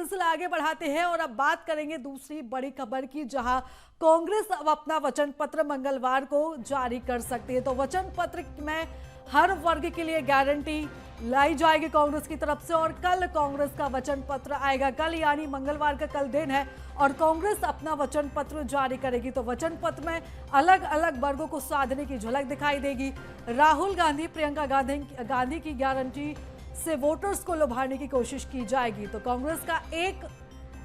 सिलसिला आगे बढ़ाते हैं और अब बात करेंगे दूसरी बड़ी खबर की, जहां कांग्रेस अब अपना वचन पत्र मंगलवार को जारी कर सकती है। तो वचन पत्र में हर वर्ग के लिए गारंटी लाई जाएगी कांग्रेस की तरफ से और कल कांग्रेस का वचन पत्र आएगा। कल यानी मंगलवार का कल दिन है और कांग्रेस अपना वचन पत्र जारी करेगी। तो वचन पत्र में अलग अलग वर्गों को साधने की झलक दिखाई देगी। राहुल गांधी, प्रियंका गांधी की गारंटी से वोटर्स को लुभाने की कोशिश की जाएगी। तो कांग्रेस का एक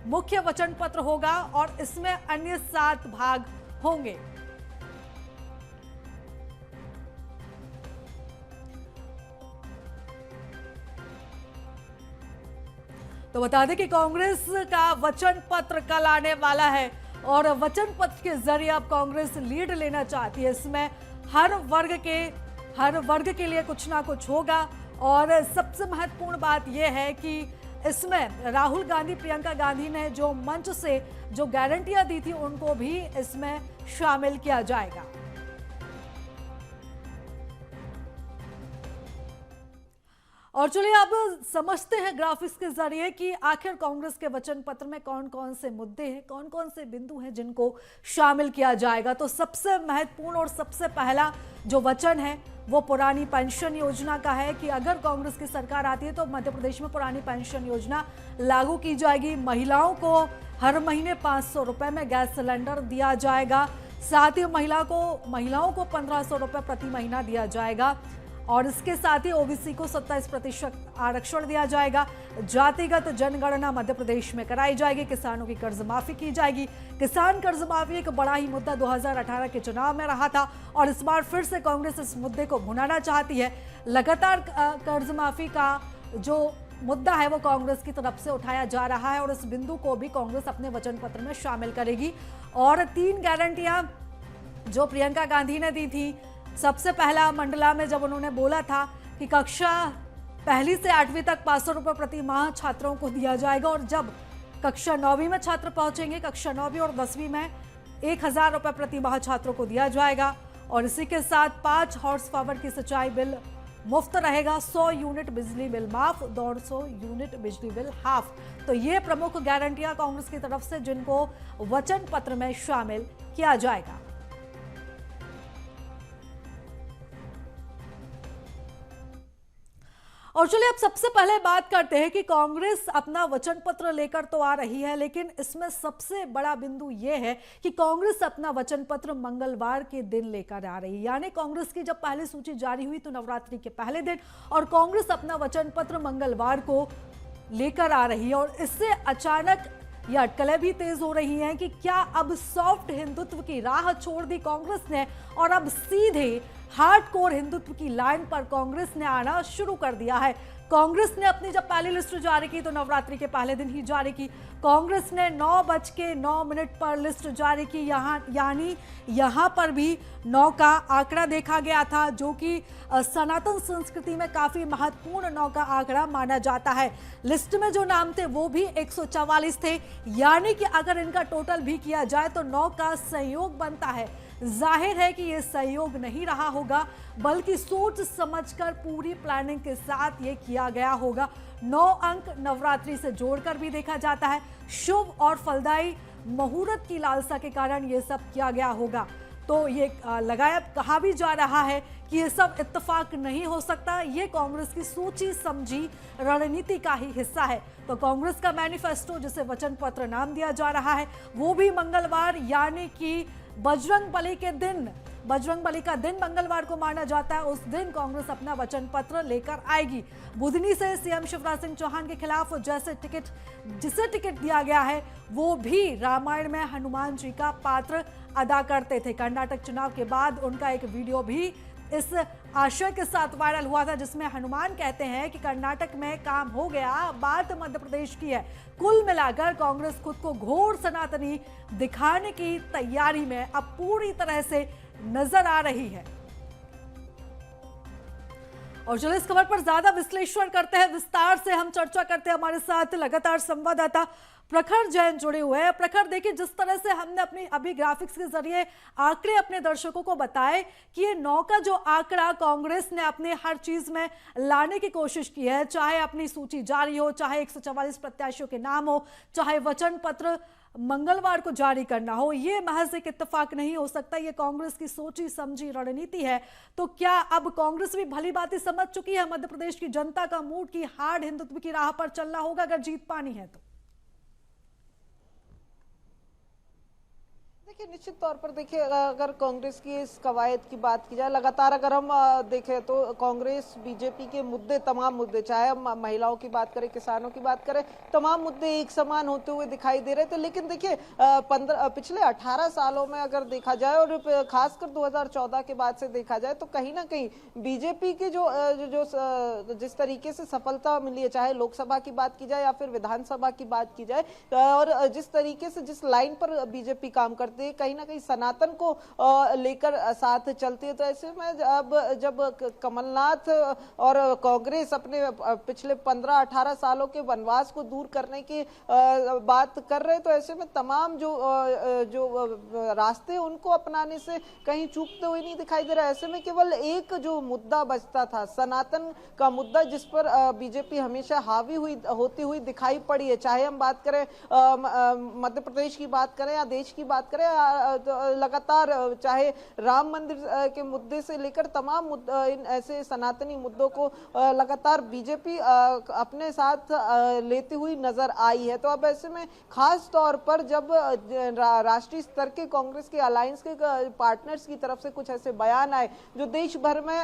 मुख्य वचन पत्र होगा और इसमें अन्य 7 भाग होंगे। तो बता दें कि कांग्रेस का वचन पत्र कल आने वाला है और वचन पत्र के जरिए अब कांग्रेस लीड लेना चाहती है। इसमें हर वर्ग के लिए कुछ ना कुछ होगा और सबसे महत्वपूर्ण बात यह है कि इसमें राहुल गांधी, प्रियंका गांधी ने जो मंच से जो गारंटियां दी थी उनको भी इसमें शामिल किया जाएगा। और चलिए अब समझते हैं ग्राफिक्स के जरिए कि आखिर कांग्रेस के वचन पत्र में कौन कौन से मुद्दे हैं, कौन कौन से बिंदु हैं जिनको शामिल किया जाएगा। तो सबसे महत्वपूर्ण और सबसे पहला जो वचन है वो पुरानी पेंशन योजना का है कि अगर कांग्रेस की सरकार आती है तो मध्य प्रदेश में पुरानी पेंशन योजना लागू की जाएगी। महिलाओं को हर महीने 500 रुपए में गैस सिलेंडर दिया जाएगा। साथ ही महिलाओं को 1500 रुपए प्रति महीना दिया जाएगा और इसके साथ ही ओबीसी को 27% आरक्षण दिया जाएगा। जातिगत जनगणना मध्य प्रदेश में कराई जाएगी। किसानों की कर्ज माफी की जाएगी। किसान कर्ज माफी एक बड़ा ही मुद्दा 2018 के चुनाव में रहा था और इस बार फिर से कांग्रेस इस मुद्दे को भुनाना चाहती है। लगातार कर्ज माफी का जो मुद्दा है वो कांग्रेस की तरफ से उठाया जा रहा है और इस बिंदु को भी कांग्रेस अपने वचन पत्र में शामिल करेगी। और 3 गारंटियां जो प्रियंका गांधी ने दी थी, सबसे पहला मंडला में जब उन्होंने बोला था कि कक्षा 1 से 8वीं तक 500 रुपए प्रति माह छात्रों को दिया जाएगा और जब कक्षा 9वीं में छात्र पहुंचेंगे, कक्षा 9वीं और 10वीं में 1000 रुपए प्रति माह छात्रों को दिया जाएगा। और इसी के साथ 5 हॉर्स पावर की सिंचाई बिल मुफ्त रहेगा। 100 यूनिट बिजली बिल माफ, 150 यूनिट बिजली बिल हाफ। तो ये प्रमुख गारंटियां कांग्रेस की तरफ से जिनको वचन पत्र में शामिल किया जाएगा। और चलिए अब सबसे पहले बात करते हैं कि कांग्रेस अपना वचन पत्र लेकर तो आ रही है, लेकिन इसमें सबसे बड़ा बिंदु यह है कि कांग्रेस अपना वचन पत्र मंगलवार के दिन लेकर आ रही है। यानी कांग्रेस की जब पहली सूची जारी हुई तो नवरात्रि के पहले दिन और कांग्रेस अपना वचन पत्र मंगलवार को लेकर आ रही है और इससे अचानक ये अटकलें भी तेज हो रही हैं कि क्या अब सॉफ्ट हिंदुत्व की राह छोड़ दी कांग्रेस ने और अब सीधे हार्डकोर हिंदुत्व की लाइन पर कांग्रेस ने आना शुरू कर दिया है। कांग्रेस ने अपनी जब पहली लिस्ट जारी की तो नवरात्रि के पहले दिन ही जारी की। कांग्रेस ने 9:09 पर लिस्ट जारी की। यहाँ पर भी 9 का आंकड़ा देखा गया था जो कि सनातन संस्कृति में काफी महत्वपूर्ण 9 का आंकड़ा माना जाता है। लिस्ट में जो नाम थे वो भी 144 थे, यानी कि अगर इनका टोटल भी किया जाए तो 9 का संयोग बनता है। जाहिर है कि यह सहयोग नहीं रहा होगा बल्कि सोच समझकर पूरी प्लानिंग के साथ ये किया गया होगा। 9 अंक नवरात्रि से जोड़कर भी देखा जाता है। शुभ और फलदायी मुहूर्त की लालसा के कारण ये सब किया गया होगा। तो ये कहा भी जा रहा है कि ये सब इत्तेफाक नहीं हो सकता, ये कांग्रेस की सोची समझी रणनीति का ही हिस्सा है। तो कांग्रेस का मैनिफेस्टो, जिसे वचन पत्र नाम दिया जा रहा है, वो भी मंगलवार यानी कि बजरंग बली का दिन मंगलवार को माना जाता है। उस दिन कांग्रेस अपना वचन पत्र लेकर आएगी। बुधनी से सीएम शिवराज सिंह चौहान के खिलाफ जिसे टिकट दिया गया है वो भी रामायण में हनुमान जी का पात्र अदा करते थे। कर्नाटक चुनाव के बाद उनका एक वीडियो भी इस आशय के साथ वायरल हुआ था जिसमें हनुमान कहते हैं कि कर्नाटक में काम हो गया, बात मध्य प्रदेश की है। कुल मिलाकर कांग्रेस खुद को घोर सनातनी दिखाने की तैयारी में अब पूरी तरह से नजर आ रही है। और चलो इस खबर पर ज्यादा विश्लेषण करते हैं, विस्तार से हम चर्चा करते हैं। हमारे साथ लगातार संवाददाता प्रखर जैन जुड़े हुए हैं। प्रखर, देखिए जिस तरह से हमने अपनी अभी ग्राफिक्स के जरिए आंकड़े अपने दर्शकों को बताए कि ये 9 का जो आंकड़ा कांग्रेस ने अपने हर चीज में लाने की कोशिश की है, चाहे अपनी सूची जारी हो, चाहे 144 प्रत्याशियों के नाम हो, चाहे वचन पत्र मंगलवार को जारी करना हो, ये महज एक इत्तेफाक नहीं हो सकता। ये कांग्रेस की सोची समझी रणनीति है। तो क्या अब कांग्रेस भी भली भांति समझ चुकी है मध्य प्रदेश की जनता का मूड की हार्ड हिंदुत्व की राह पर चलना होगा अगर जीत पानी है तो? देखिए, निश्चित तौर पर देखिए, अगर कांग्रेस की इस कवायद की बात की जाए, लगातार अगर हम देखें तो कांग्रेस बीजेपी के मुद्दे, तमाम मुद्दे, चाहे हम महिलाओं की बात करें, किसानों की बात करें, तमाम मुद्दे एक समान होते हुए दिखाई दे रहे थे। लेकिन देखिए, पिछले 18 सालों में अगर देखा जाए और खासकर 2014 के बाद से देखा जाए तो कहीं ना कहीं बीजेपी के जिस तरीके से सफलता मिली है, चाहे लोकसभा की बात की जाए या फिर विधानसभा की बात की जाए, और जिस तरीके से जिस लाइन पर बीजेपी काम करती है, कहीं ना कहीं सनातन को लेकर साथ चलती है, तो ऐसे में जब कमलनाथ और कांग्रेस अपने पिछले 15-18 सालों के वनवास को दूर करने की बात कर रहे हैं, तो ऐसे में तमाम जो रास्ते उनको अपनाने से कहीं चूकते हुए नहीं दिखाई दे रहा है। ऐसे में केवल एक जो मुद्दा बचता था, सनातन का मुद्दा, जिस पर बीजेपी हमेशा हावी होती हुई दिखाई पड़ी है, चाहे हम बात करें मध्य प्रदेश की बात करें या देश की बात करें, लगातार चाहे राम मंदिर के मुद्दे से लेकर तमाम इन ऐसे सनातनी मुद्दों को लगातार बीजेपी अपने साथ लेती हुई नजर आई है। तो अब ऐसे में खास तौर पर जब राष्ट्रीय स्तर के कांग्रेस के अलायंस के पार्टनर्स की तरफ से कुछ ऐसे बयान आए जो देश भर में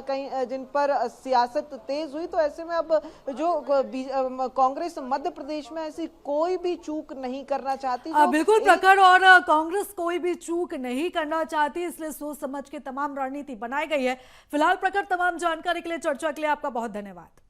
कहीं जिन पर सियासत तेज हुई, तो ऐसे में अब जो कांग्रेस मध्य प्रदेश में ऐसी कोई भी चूक नहीं करना चाहती। बिल्कुल प्रखर, और कांग्रेस कोई भी चूक नहीं करना चाहती, इसलिए सोच समझ के तमाम रणनीति बनाई गई है। फिलहाल प्रखर, तमाम जानकारी के लिए, चर्चा के लिए आपका बहुत धन्यवाद।